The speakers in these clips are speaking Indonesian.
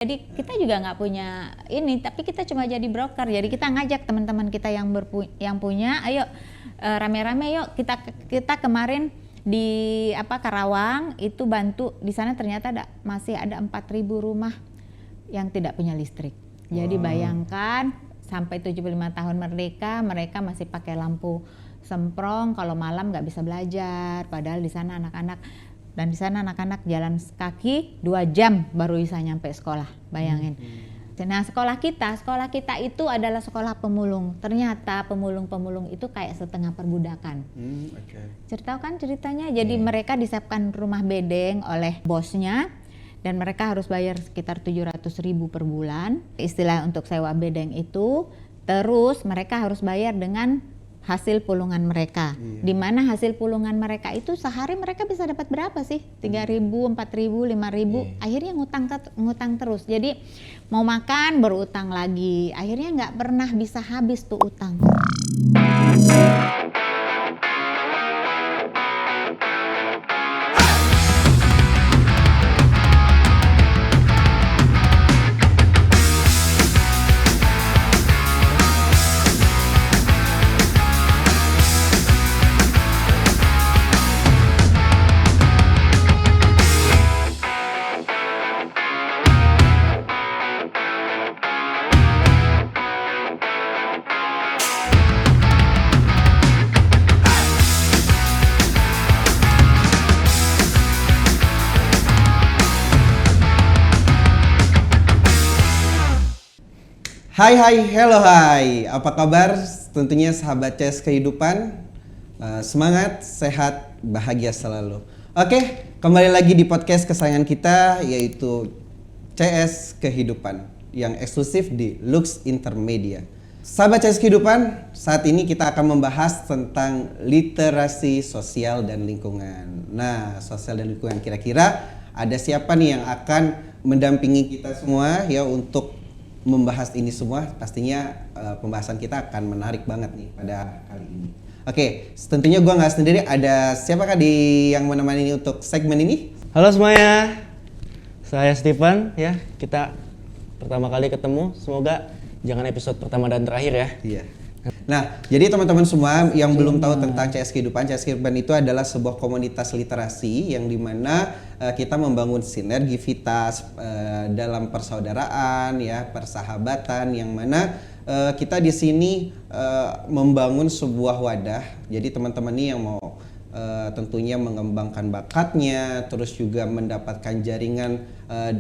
Jadi kita juga nggak punya ini, tapi kita cuma jadi broker. Jadi kita ngajak teman-teman kita yang punya, ayo rame-rame yuk kita kemarin di Karawang itu bantu di sana ternyata masih ada 4.000 rumah yang tidak punya listrik. Jadi bayangkan sampai 75 tahun merdeka mereka masih pakai lampu semprong, kalau malam nggak bisa belajar, padahal di sana anak-anak jalan kaki 2 jam baru bisa nyampe sekolah, bayangin. Nah sekolah kita itu adalah sekolah pemulung. Ternyata pemulung itu kayak setengah perbudakan. Ceritanya, jadi mereka disiapkan rumah bedeng oleh bosnya dan mereka harus bayar sekitar 700.000 per bulan. Istilah untuk sewa bedeng itu, terus mereka harus bayar dengan hasil pulungan mereka. Di mana hasil pulungan mereka itu sehari mereka bisa dapat berapa sih? 3.000, 4.000, 5.000. Akhirnya ngutang terus. Jadi mau makan berutang lagi. Akhirnya nggak pernah bisa habis tuh utang. Hai, hello, apa kabar? Tentunya sahabat CS Kehidupan, semangat, sehat, bahagia selalu. Oke, kembali lagi di podcast kesayangan kita yaitu CS Kehidupan yang eksklusif di Lux Intermedia. Sahabat CS Kehidupan, saat ini kita akan membahas tentang literasi sosial dan lingkungan. Nah, sosial dan lingkungan, kira-kira ada siapa nih yang akan mendampingi kita semua ya untuk membahas ini semua? Pastinya pembahasan kita akan menarik banget nih pada kali ini. Oke, tentunya gue nggak sendiri, ada siapakah yang menemani ini untuk segmen ini? Halo semuanya, saya Stephen ya. Kita pertama kali ketemu, semoga jangan episode pertama dan terakhir ya. Iya. Nah, jadi teman-teman semua yang belum tahu tentang CS Kehidupan itu adalah sebuah komunitas literasi yang dimana kita membangun sinergivitas dalam persaudaraan, ya, persahabatan, yang mana kita di sini membangun sebuah wadah. Jadi teman-teman ini yang mau tentunya mengembangkan bakatnya, terus juga mendapatkan jaringan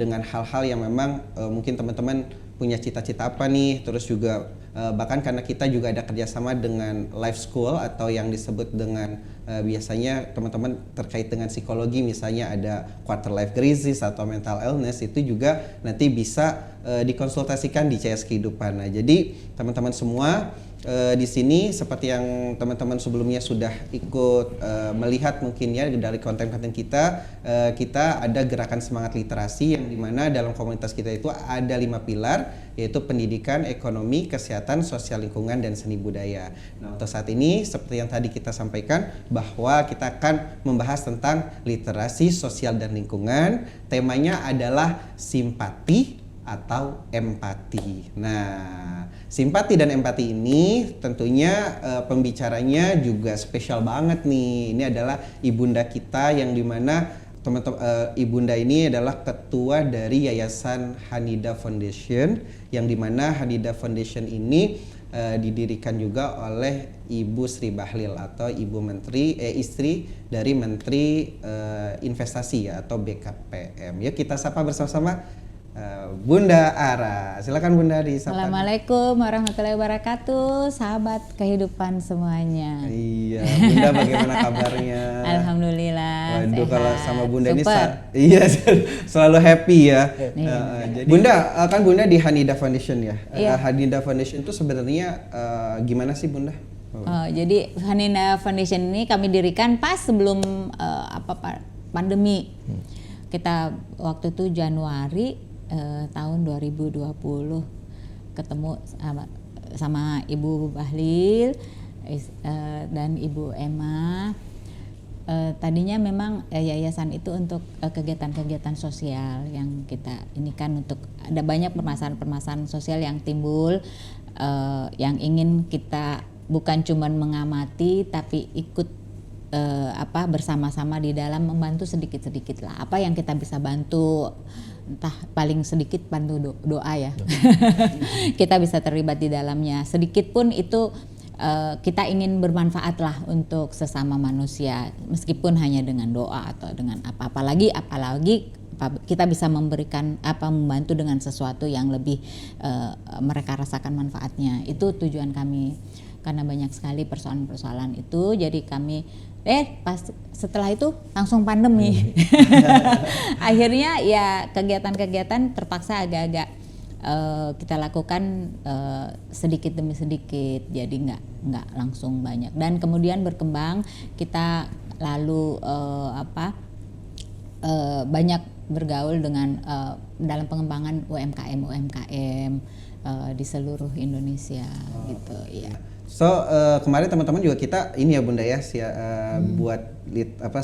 dengan hal-hal yang memang mungkin teman-teman punya cita-cita apa nih, terus juga bahkan karena kita juga ada kerjasama dengan Life School atau yang disebut dengan biasanya teman-teman terkait dengan psikologi, misalnya ada quarter life crisis atau mental illness, itu juga nanti bisa dikonsultasikan di CS Kehidupan. Nah, jadi teman-teman semua di sini seperti yang teman-teman sebelumnya sudah ikut melihat mungkin ya dari konten-konten kita, kita ada gerakan semangat literasi yang dimana dalam komunitas kita itu ada 5 pilar, yaitu pendidikan, ekonomi, kesehatan, sosial lingkungan, dan seni budaya. Nah, untuk saat ini seperti yang tadi kita sampaikan bahwa kita akan membahas tentang literasi sosial dan lingkungan. Temanya adalah simpati atau empati. Nah, simpati dan empati ini tentunya pembicaranya juga spesial banget nih. Ini adalah ibunda kita yang dimana teman-teman ibunda ini adalah ketua dari Yayasan Hanida Foundation, yang dimana Hanida Foundation ini didirikan juga oleh Ibu Sri Bahlil atau Ibu Menteri istri dari Menteri Investasi ya, atau BKPM. Yuk kita sapa bersama-sama Bunda Ara. Silakan Bunda disapa. Assalamualaikum warahmatullahi wabarakatuh, sahabat kehidupan semuanya. Iya, Bunda bagaimana kabarnya? Alhamdulillah. Waduh, sehat. kalau sama Bunda Super. ini selalu happy ya. Jadi, Bunda, kan Bunda di Hanida Foundation ya. Iya. Hanida Foundation itu sebenarnya gimana sih Bunda? Jadi Hanida Foundation ini kami dirikan pas sebelum pandemi. Kita waktu itu Januari tahun 2020 ketemu sama Ibu Bahlil dan Ibu Emma. tadinya memang yayasan itu untuk kegiatan-kegiatan sosial yang kita ini kan untuk ada banyak permasalahan-permasalahan sosial yang timbul yang ingin kita bukan cuma mengamati tapi ikut bersama-sama di dalam membantu sedikit-sedikit lah apa yang kita bisa bantu, entah paling sedikit bantu doa ya. Kita bisa terlibat di dalamnya sedikit pun itu. Kita ingin bermanfaat lah untuk sesama manusia meskipun hanya dengan doa atau dengan apalagi kita bisa memberikan membantu dengan sesuatu yang lebih mereka rasakan manfaatnya. Itu tujuan kami karena banyak sekali persoalan-persoalan itu, jadi kami setelah itu langsung pandemi. Akhirnya ya kegiatan-kegiatan terpaksa agak-agak kita lakukan sedikit demi sedikit, jadi nggak langsung banyak, dan kemudian berkembang kita lalu banyak bergaul dengan dalam pengembangan UMKM di seluruh Indonesia gitu ya. So kemarin teman-teman juga kita ini ya Bunda ya buat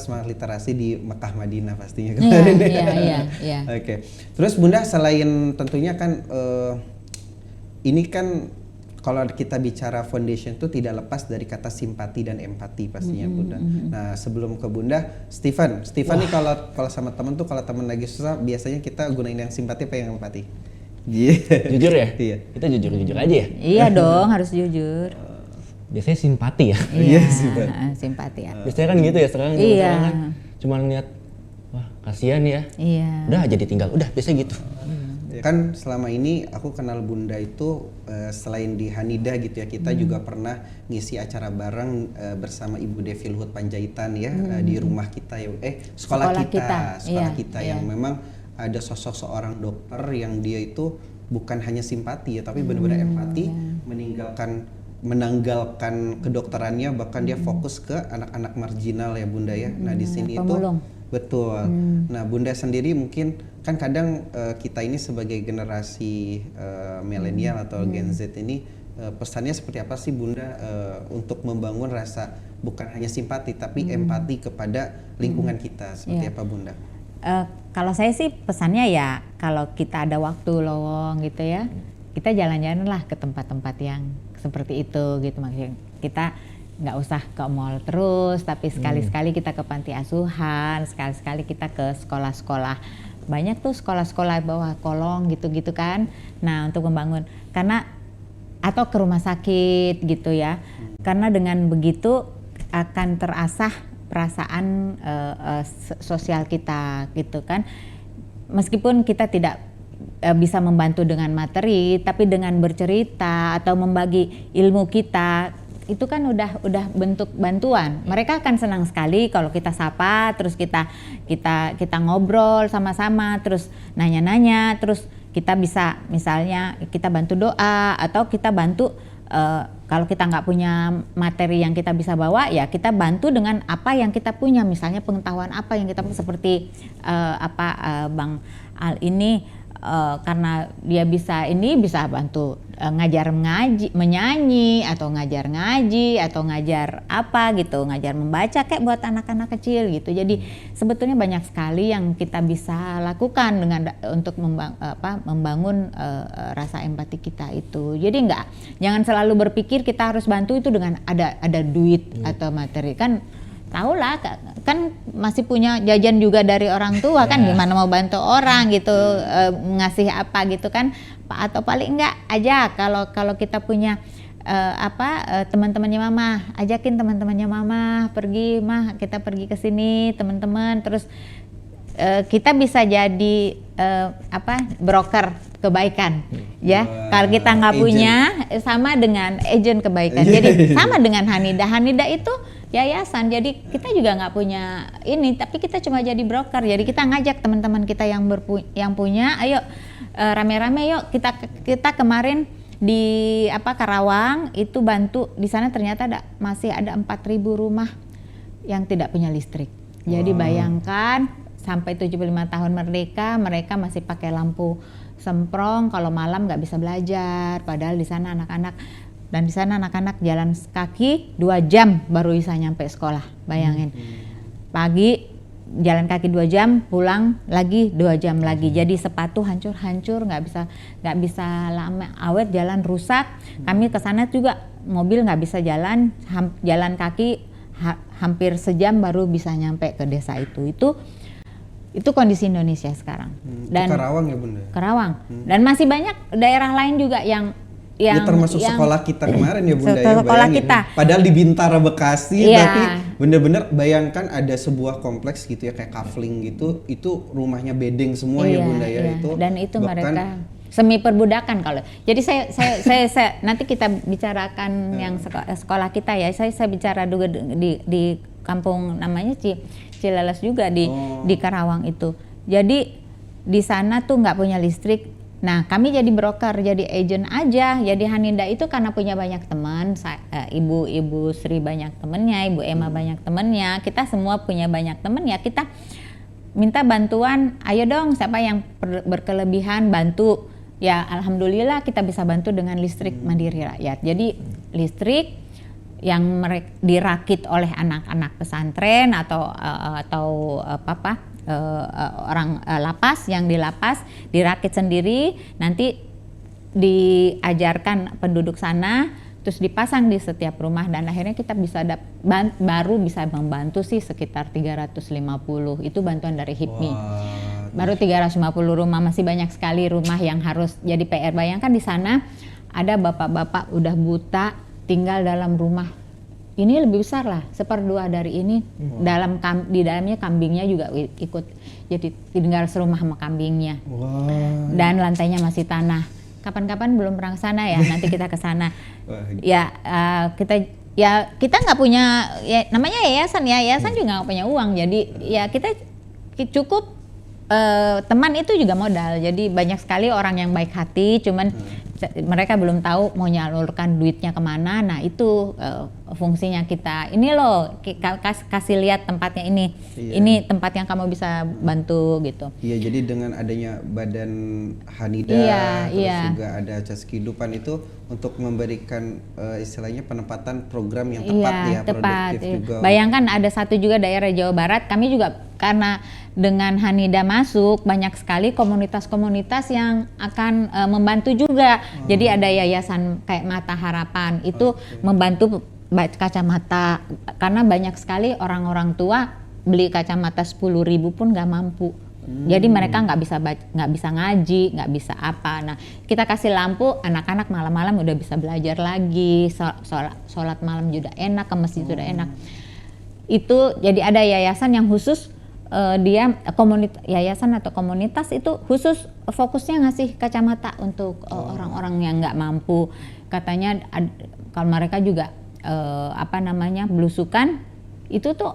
semangat literasi di Mekah Madinah pastinya kemarin. Iya. Oke. Terus Bunda selain tentunya kan ini kan kalau kita bicara foundation itu tidak lepas dari kata simpati dan empati pastinya Bunda. Nah sebelum ke Bunda, Stephen nih kalau sama temen tuh kalau temen lagi susah biasanya kita gunain yang simpati apa yang empati? Jujur ya? Iya. Kita jujur aja ya? Iya dong, harus jujur. Biasanya simpati ya? Iya, simpati ya. Biasanya kan gitu ya, sekarang kan cuma ngeliat, wah kasihan ya. Iya. Udah jadi tinggal, udah biasa gitu. Kan selama ini aku kenal Bunda itu selain di Hanida gitu ya, kita juga pernah ngisi acara bareng bersama Ibu Devi Luhut Panjaitan ya di rumah kita ya, sekolah kita yang memang ada sosok seorang dokter yang dia itu bukan hanya simpati ya, tapi benar-benar empati, menanggalkan kedokterannya, bahkan dia fokus ke anak-anak marginal ya Bunda ya. Nah di sini pemulung. itu betul. Nah Bunda sendiri mungkin kan kadang kita ini sebagai generasi milenial atau Gen Z ini pesannya seperti apa sih Bunda untuk membangun rasa bukan hanya simpati tapi empati kepada lingkungan kita, seperti apa Bunda? Kalau saya sih pesannya ya kalau kita ada waktu lowong gitu ya, kita jalan-jalan lah ke tempat-tempat yang seperti itu gitu, maksudnya kita nggak usah ke mall terus, tapi sekali-sekali kita ke panti asuhan, sekali-sekali kita ke sekolah-sekolah, banyak tuh sekolah-sekolah bawah kolong gitu-gitu kan. Nah untuk membangun atau ke rumah sakit gitu ya, karena dengan begitu akan terasah perasaan sosial kita gitu kan, meskipun kita tidak bisa membantu dengan materi, tapi dengan bercerita atau membagi ilmu kita itu kan udah bentuk bantuan. Mereka akan senang sekali kalau kita sapa, terus kita ngobrol sama-sama, terus nanya-nanya, terus kita bisa misalnya kita bantu doa atau kita bantu kalau kita nggak punya materi yang kita bisa bawa ya kita bantu dengan apa yang kita punya, misalnya pengetahuan apa yang kita punya, seperti Bang Al ini karena dia bisa bantu ngajar menyanyi atau ngajar ngaji atau ngajar apa gitu, ngajar membaca kayak buat anak-anak kecil gitu. Jadi sebetulnya banyak sekali yang kita bisa lakukan untuk membangun rasa empati kita itu. Jadi jangan selalu berpikir kita harus bantu itu dengan ada duit atau materi, kan tahu lah kan masih punya jajan juga dari orang tua kan, gimana mau bantu orang gitu, ngasih apa gitu kan, atau paling enggak aja kalau kita punya teman-temannya mama, ajakin teman-temannya mama pergi, kita pergi ke sini teman-teman, terus kita bisa jadi broker kebaikan ya. Kalau kita nggak punya, sama dengan agent kebaikan. Jadi sama dengan Hanida itu yayasan, jadi kita juga nggak punya ini, tapi kita cuma jadi broker. Jadi kita ngajak teman-teman kita yang punya, ayo rame-rame yuk kita kemarin di Karawang itu bantu, di sana ternyata masih ada 4.000 rumah yang tidak punya listrik. Jadi bayangkan sampai 75 tahun mereka masih pakai lampu semprong, kalau malam nggak bisa belajar, padahal di sana anak-anak jalan kaki 2 jam baru bisa nyampe sekolah, bayangin. pagi jalan kaki 2 jam, pulang lagi 2 jam lagi. Jadi sepatu hancur-hancur, nggak bisa lama awet, jalan rusak. Kami ke sana juga mobil nggak bisa jalan, jalan kaki hampir sejam baru bisa nyampe ke desa itu. Itu kondisi Indonesia sekarang. Dan itu Karawang ya Bunda? Karawang. Dan masih banyak daerah lain juga yang ya termasuk sekolah kita kemarin ya Bunda ya, sekolah kita. Padahal di Bintara Bekasi, Iya. tapi bener-bener bayangkan ada sebuah kompleks gitu ya kayak kafling gitu, itu rumahnya bedeng semua ya Bunda ya. Iya. Itu dan itu bahkan, mereka semi perbudakan kalau. Jadi saya nanti kita bicarakan yang sekolah kita ya. Saya bicara juga di kampung namanya Cileles juga di Karawang itu. Jadi di sana tuh nggak punya listrik. Nah, kami jadi broker, jadi agent aja. Jadi Haninda itu karena punya banyak teman, Ibu Sri banyak temennya, Ibu Emma banyak temennya, kita semua punya banyak temen ya, kita minta bantuan, ayo dong siapa yang berkelebihan bantu. Ya alhamdulillah kita bisa bantu dengan listrik Mandiri Rakyat. Jadi listrik yang dirakit oleh anak-anak pesantren atau orang lapas, yang di lapas dirakit sendiri, nanti diajarkan penduduk sana, terus dipasang di setiap rumah, dan akhirnya kita bisa baru bisa membantu sih sekitar 350. Itu bantuan dari HIPMI. Baru 350 rumah, masih banyak sekali rumah yang harus jadi PR. Bayangkan di sana ada bapak-bapak udah buta tinggal dalam rumah. Ini lebih besar lah, 1/2 dari ini. Di dalamnya kambingnya juga ikut, jadi tinggal serumah sama kambingnya. Dan lantainya masih tanah. Kapan-kapan belum pernah ke sana ya, nanti kita ke sana. Ya kita nggak punya, ya namanya yayasan ya, yayasan juga nggak punya uang. Jadi ya kita cukup teman itu juga modal. Jadi banyak sekali orang yang baik hati, cuman mereka belum tahu mau nyalurkan duitnya kemana. Nah itu fungsinya kita. Ini loh kasih lihat tempatnya ini. Iya. Ini tempat yang kamu bisa bantu gitu. Iya, jadi dengan adanya Badan Hanida, terus juga ada Cas Kehidupan itu untuk memberikan istilahnya penempatan program yang tepat ya, produktif juga. Bayangkan ada satu juga daerah Jawa Barat, kami juga karena dengan Hanida masuk banyak sekali komunitas-komunitas yang akan membantu juga. Jadi ada yayasan kayak Mata Harapan itu membantu kacamata, karena banyak sekali orang-orang tua beli kacamata 10.000 pun nggak mampu. Jadi mereka nggak bisa ngaji, nggak bisa apa. Nah kita kasih lampu, anak-anak malam-malam udah bisa belajar lagi, sholat malam juga enak, ke masjid sudah enak. Itu jadi ada yayasan yang khusus, yayasan atau komunitas itu khusus fokusnya ngasih kacamata untuk orang-orang yang nggak mampu. Katanya kalau mereka juga belusukan, itu tuh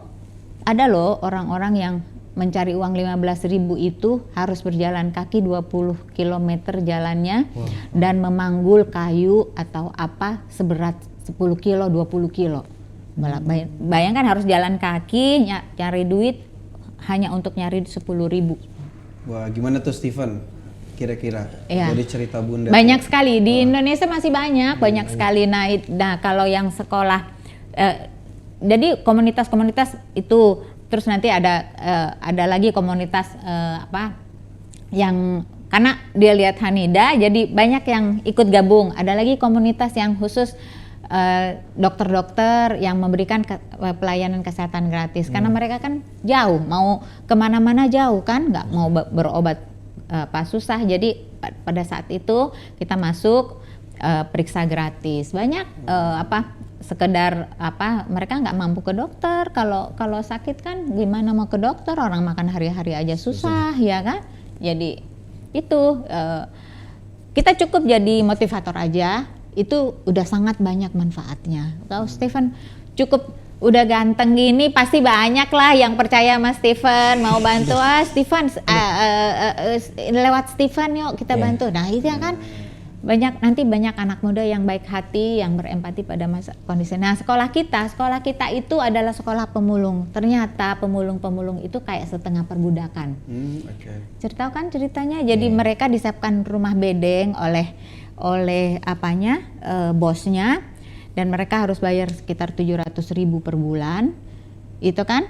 ada loh orang-orang yang mencari uang 15.000 itu harus berjalan kaki 20 km jalannya, dan memanggul kayu atau apa seberat 10 kilo, 20 kilo. Bayangkan harus jalan kaki, cari duit hanya untuk nyari 10.000. Wah, gimana tuh Steven? Kira-kira dari cerita Bunda. Banyak sekali di Indonesia, masih banyak sekali. Nah kalau yang sekolah, jadi komunitas-komunitas itu, terus nanti ada lagi komunitas yang karena dia lihat Hanida, jadi banyak yang ikut gabung. Ada lagi komunitas yang khusus dokter-dokter yang memberikan pelayanan kesehatan gratis, karena mereka kan jauh, mau kemana-mana jauh kan, nggak mau berobat pas susah. Jadi pada saat itu kita masuk periksa gratis. Banyak sekedar mereka nggak mampu ke dokter. Kalau sakit kan gimana mau ke dokter, orang makan hari-hari aja susah ya kan. Jadi itu kita cukup jadi motivator aja, itu udah sangat banyak manfaatnya. Tahu Steven, cukup udah ganteng gini pasti banyak lah yang percaya sama Steven, mau bantu. Steven lewat Steven yuk kita bantu. Nah itu ya kan, nanti banyak anak muda yang baik hati, yang berempati pada masa kondisi. Nah sekolah kita itu adalah sekolah pemulung. Ternyata pemulung itu kayak setengah perbudakan. Cerita kan ceritanya, jadi mereka disiapkan rumah bedeng oleh bosnya, dan mereka harus bayar sekitar 700.000 per bulan. itu kan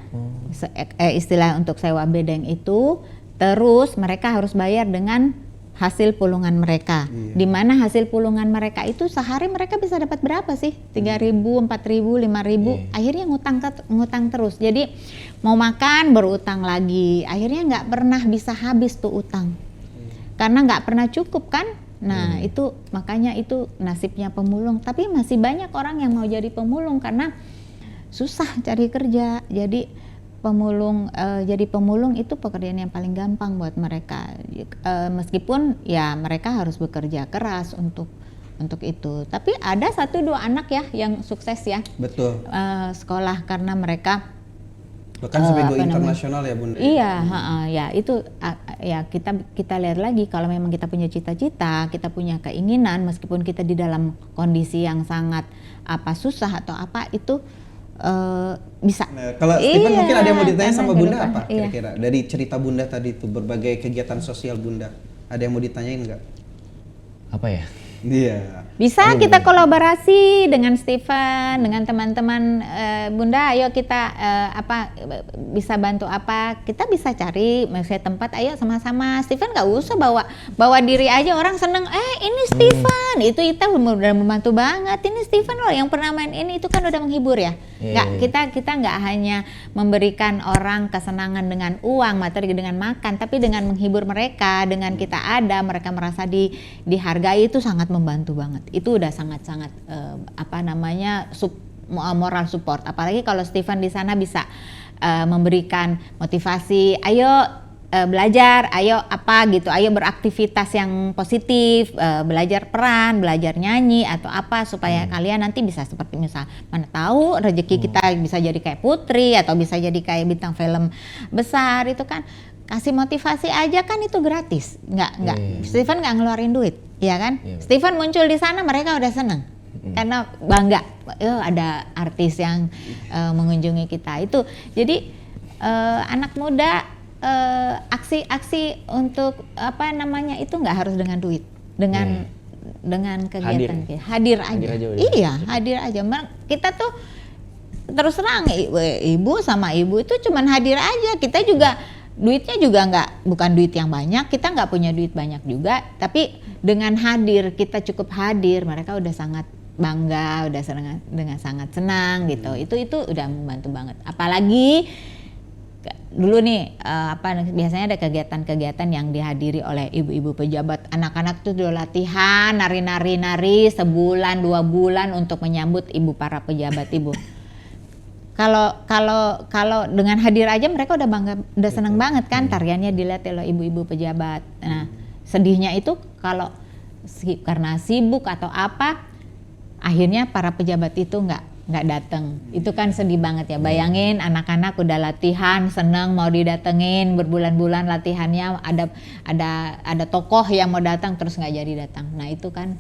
istilah untuk sewa bedeng itu, terus mereka harus bayar dengan hasil pulungan mereka. Di mana hasil pulungan mereka itu sehari mereka bisa dapat berapa sih? 3.000, 4.000, 5.000. Akhirnya ngutang terus. Jadi mau makan berutang lagi. Akhirnya nggak pernah bisa habis tuh utang. Karena nggak pernah cukup kan? Nah itu makanya itu nasibnya pemulung. Tapi masih banyak orang yang mau jadi pemulung karena susah cari kerja. Jadi jadi pemulung itu pekerjaan yang paling gampang buat mereka. Meskipun ya mereka harus bekerja keras untuk itu. Tapi ada 1-2 anak ya yang sukses ya. Betul. Sekolah karena mereka bahkan sampai go internasional ya Bunda. Iya, ya itu ya kita lihat lagi kalau memang kita punya cita-cita, kita punya keinginan, meskipun kita di dalam kondisi yang sangat susah atau apa itu bisa. Nah, kalau Stephen mungkin ada yang mau ditanya sama Bunda apa kira-kira dari cerita Bunda tadi itu berbagai kegiatan sosial Bunda, ada yang mau ditanyain nggak? Apa ya? Iya. Bisa kita kolaborasi dengan Stephen, dengan teman-teman Bunda. Ayo kita bisa bantu apa? Kita bisa cari misalnya tempat. Ayo sama-sama. Stephen nggak usah bawa diri aja orang seneng. Ini Stephen, itu kita udah membantu banget. Ini Stephen loh yang pernah main ini, itu kan udah menghibur ya. Kita nggak hanya memberikan orang kesenangan dengan uang, materi dengan makan, tapi dengan menghibur mereka, dengan kita ada, mereka merasa dihargai, itu sangat membantu banget. Itu udah sangat-sangat moral support. Apalagi kalau Stephen di sana bisa memberikan motivasi, ayo belajar, ayo ayo beraktivitas yang positif, belajar peran, belajar nyanyi atau apa supaya kalian nanti bisa seperti misal mana tahu rezeki kita bisa jadi kayak Putri atau bisa jadi kayak bintang film besar, itu kan kasih motivasi aja kan itu gratis, nggak Stephen nggak ngeluarin duit, ya kan? Stephen muncul di sana mereka udah seneng karena bangga, ada artis yang mengunjungi kita itu. Jadi anak muda aksi-aksi untuk itu nggak harus dengan duit, dengan kegiatan hadir aja. Iya, hadir aja. Kita tuh terus terang ibu sama ibu itu cuman hadir aja. Kita juga duitnya juga bukan duit yang banyak, kita nggak punya duit banyak juga, tapi dengan hadir, kita cukup hadir, mereka udah sangat bangga, udah dengan sangat senang gitu. Itu udah membantu banget. Apalagi dulu nih biasanya ada kegiatan-kegiatan yang dihadiri oleh ibu-ibu pejabat, anak-anak tuh udah latihan nari sebulan 2 bulan untuk menyambut para pejabat ibu. Kalau dengan hadir aja mereka udah bangga, udah seneng banget kan, tariannya dilihat oleh ibu-ibu pejabat. Nah, sedihnya itu kalau karena sibuk atau apa, akhirnya para pejabat itu nggak datang. Itu kan sedih banget ya. Bayangin anak-anak udah latihan, seneng mau didatengin, berbulan-bulan latihannya, ada tokoh yang mau datang terus nggak jadi datang. Nah, itu kan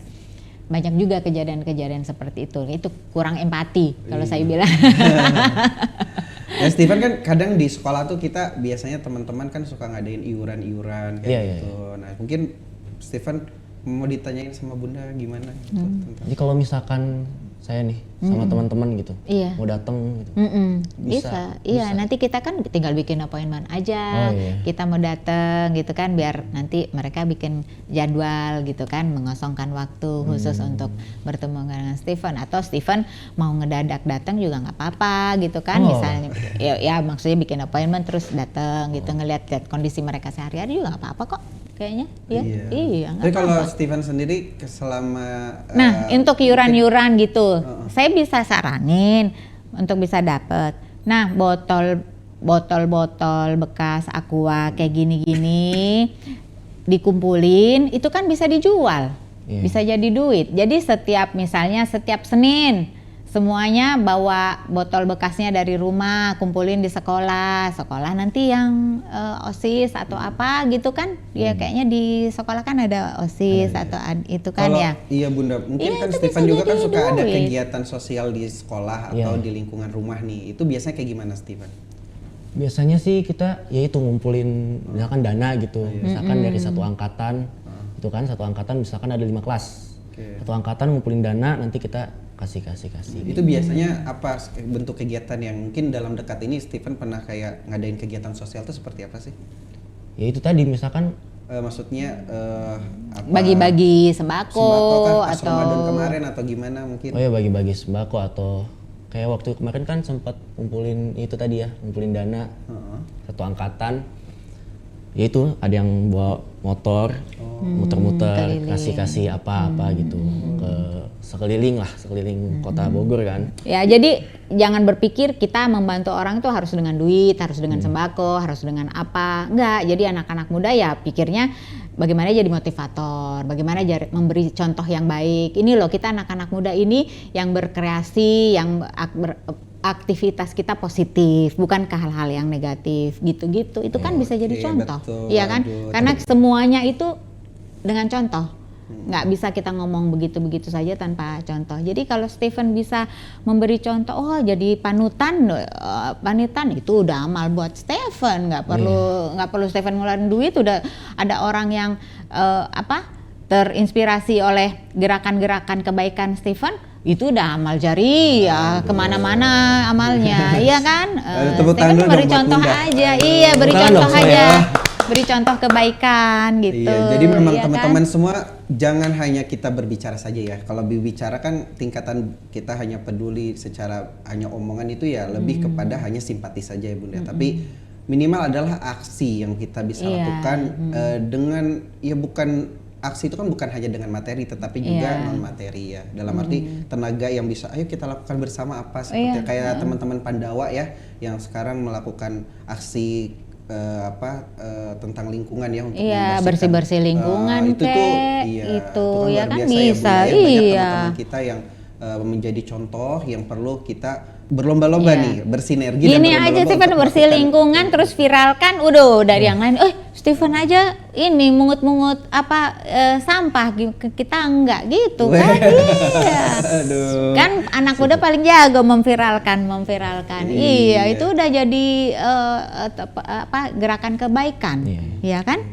banyak juga kejadian-kejadian seperti itu. Itu kurang empati kalau saya bilang. Ya Stephen kan kadang di sekolah tuh kita biasanya teman-teman kan suka ngadain iuran-iuran kayak gitu. Nah, mungkin Stephen mau ditanyain sama Bunda gimana gitu tentang. Jadi kalau misalkan saya nih sama teman-teman gitu, mau datang gitu, bisa. Iya, nanti kita kan tinggal bikin appointment aja. Kita mau datang gitu kan, biar nanti mereka bikin jadwal gitu kan, mengosongkan waktu khusus untuk bertemu dengan Stephen, atau Stephen mau ngedadak datang juga nggak apa-apa gitu kan. Misalnya ya maksudnya bikin appointment terus datang gitu, ngeliat kondisi mereka sehari-hari juga nggak apa-apa kok kayaknya. Iya. Tapi kalau Stephen sendiri selama untuk yuran-yuran gitu, saya bisa saranin untuk bisa dapet. Nah, botol bekas aqua kayak gini-gini dikumpulin, itu kan bisa dijual, bisa jadi duit. Jadi setiap Senin semuanya bawa botol bekasnya dari rumah, kumpulin di sekolah nanti yang OSIS atau apa gitu kan, ya kayaknya di sekolah kan ada OSIS atau itu kan. Kalau iya Bunda, mungkin kan Stephen juga kan suka ada kegiatan sosial di sekolah atau di lingkungan rumah nih, itu biasanya kayak gimana Stephen? Biasanya sih kita yaitu ngumpulin misalkan dana gitu, misalkan dari satu angkatan, itu kan satu angkatan misalkan ada 5 kelas. Oke. Satu angkatan ngumpulin dana, nanti kita kasih. Itu biasanya apa bentuk kegiatan yang mungkin dalam dekat ini Steven pernah kayak ngadain kegiatan sosial itu seperti apa sih? Ya itu tadi misalkan Maksudnya apa? Bagi-bagi sembako Kah? Pas atau Ramadan kemarin atau gimana mungkin? oh ya bagi-bagi sembako atau kayak waktu kemarin kan sempat ngumpulin itu tadi ya, ngumpulin dana satu angkatan. Ya itu ada yang bawa motor, muter-muter, kasih apa-apa gitu ke sekeliling kota Bogor kan. ya, jadi jangan berpikir kita membantu orang itu harus dengan duit, harus dengan sembako, harus dengan apa. Enggak, jadi anak-anak muda ya pikirnya bagaimana jadi motivator, bagaimana memberi contoh yang baik. Ini loh kita anak-anak muda ini yang berkreasi, yang aktivitas kita positif, bukan ke hal-hal yang negatif gitu-gitu. Itu kan bisa jadi contoh, iya kan? Karena semuanya itu dengan contoh. Nggak bisa kita ngomong begitu-begitu saja tanpa contoh. Jadi kalau Steven bisa memberi contoh, oh jadi panutan itu udah amal buat Steven. Nggak perlu Steven ngeluarin duit, udah ada orang yang terinspirasi oleh gerakan-gerakan kebaikan Steven. Itu udah amal jari ya, kemana-mana amalnya, iya kan? Steven beri contoh aja, iya beri contoh aja, beri contoh kebaikan gitu. Iya, jadi memang iya teman-teman kan? semua jangan hanya kita berbicara saja ya. Kalau berbicara kan tingkatan kita hanya peduli secara hanya omongan itu ya lebih kepada hanya simpati saja ya Bunda. Tapi minimal adalah aksi yang kita bisa lakukan dengan ya bukan aksi itu kan bukan hanya dengan materi tetapi juga non materi ya, dalam arti tenaga yang bisa ayo kita lakukan bersama apa seperti kayak teman-teman Pandawa ya yang sekarang melakukan aksi tentang lingkungan ya untuk bersih-bersih lingkungan itu tuh itu ya kan biasa bisa ya, banyak teman-teman kita yang menjadi contoh yang perlu kita berlomba-lomba nih bersinergi gini dan aja Steven bersih lingkungan terus viralkan dari yang lain Steven aja ini mungut-mungut sampah kita enggak gitu kan iya kan anak muda paling jago memviralkan iya itu udah jadi gerakan kebaikan ya kan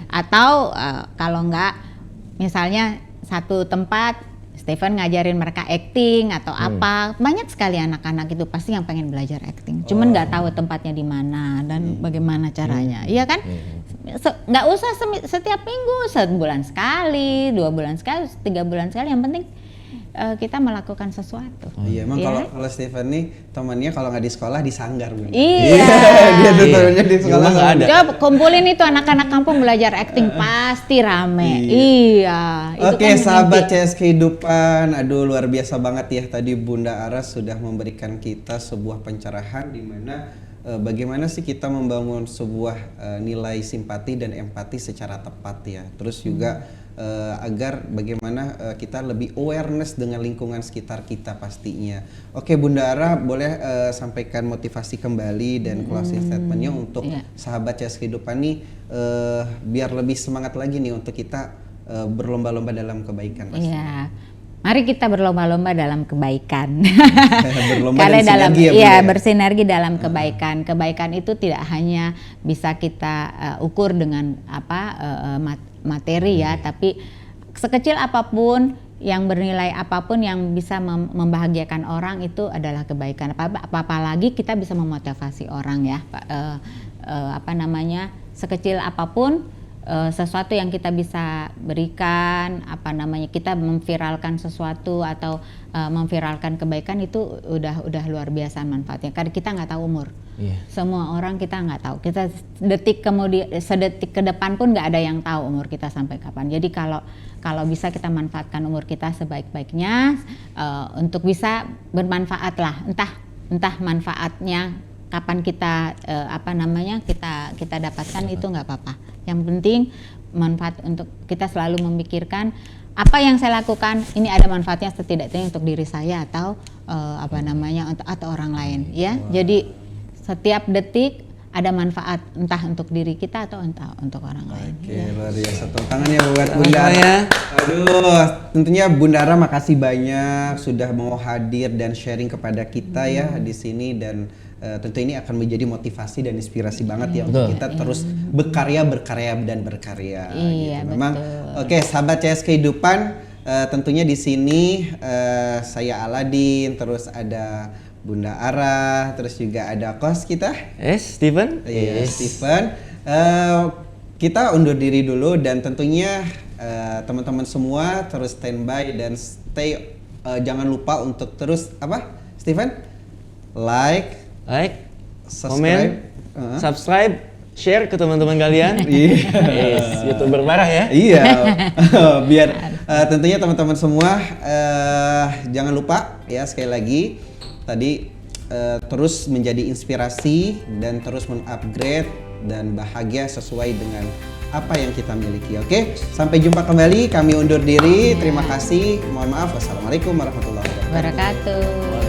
atau kalau enggak misalnya satu tempat Steven ngajarin mereka acting atau apa, banyak sekali anak-anak itu pasti yang pengen belajar acting, cuman nggak tahu tempatnya di mana dan bagaimana caranya, iya kan? Nggak usah setiap minggu, sebulan sekali, 2 bulan sekali, 3 bulan sekali, yang penting kita melakukan sesuatu. Iya, emang kalau Steven nih temannya kalau nggak di sekolah di sanggar Bunda. Iya. Dia tuh temannya di sekolah nggak ada. Coba kumpulin itu anak-anak kampung belajar acting pasti rame. Iya. Oke, sahabat CS Kehidupan, aduh luar biasa banget ya tadi Bunda Aras sudah memberikan kita sebuah pencerahan di mana bagaimana sih kita membangun sebuah nilai simpati dan empati secara tepat ya. Terus juga agar bagaimana kita lebih awareness dengan lingkungan sekitar kita pastinya. Oke Bunda Ara, boleh sampaikan motivasi kembali dan closing statementnya untuk sahabat CS Kehidupan nih biar lebih semangat lagi nih untuk kita berlomba-lomba dalam kebaikan pasti. Iya. Mari kita berlomba-lomba dalam kebaikan. Karena dalam bersinergi dalam kebaikan. Kebaikan itu tidak hanya bisa kita ukur dengan materi ya, tapi sekecil apapun yang bernilai apapun yang bisa membahagiakan orang itu adalah kebaikan. Apalagi kita bisa memotivasi orang ya. Sekecil apapun sesuatu yang kita bisa berikan, kita memviralkan sesuatu atau memviralkan kebaikan itu udah luar biasa manfaatnya. Karena kita nggak tahu umur, semua orang kita nggak tahu. Kita sedetik ke depan pun nggak ada yang tahu umur kita sampai kapan. Jadi kalau bisa kita manfaatkan umur kita sebaik-baiknya untuk bisa bermanfaat lah. Entah manfaatnya kapan kita kita dapatkan itu nggak apa-apa. Yang penting manfaat untuk kita selalu memikirkan apa yang saya lakukan ini ada manfaatnya setidaknya untuk diri saya atau atau orang lain ya. Jadi setiap detik ada manfaat entah untuk diri kita atau entah untuk orang lain. Oke, luar biasa. Tepuk tangannya buat Bunda Ara. Aduh, tentunya Bunda Ara makasih banyak sudah mau hadir dan sharing kepada kita ya di sini dan tentu ini akan menjadi motivasi dan inspirasi banget ya untuk kita terus berkarya dan berkarya. Iya, gitu. Memang betul. Oke, sahabat CS Kehidupan, tentunya di sini saya Aladin, terus ada Bunda Ara, terus juga ada kos kita. Steven. Iya, Steven. Kita undur diri dulu dan tentunya teman-teman semua terus standby dan stay. Jangan lupa untuk terus apa, Steven? Like, komen, subscribe, share ke teman-teman kalian. Iya. YouTuber parah ya. Iya. Biar tentunya teman-teman semua jangan lupa ya, sekali lagi tadi terus menjadi inspirasi dan terus mengupgrade dan bahagia sesuai dengan apa yang kita miliki. Oke, sampai jumpa kembali. Kami undur diri. Terima kasih. Mohon maaf. Wassalamualaikum warahmatullahi wabarakatuh.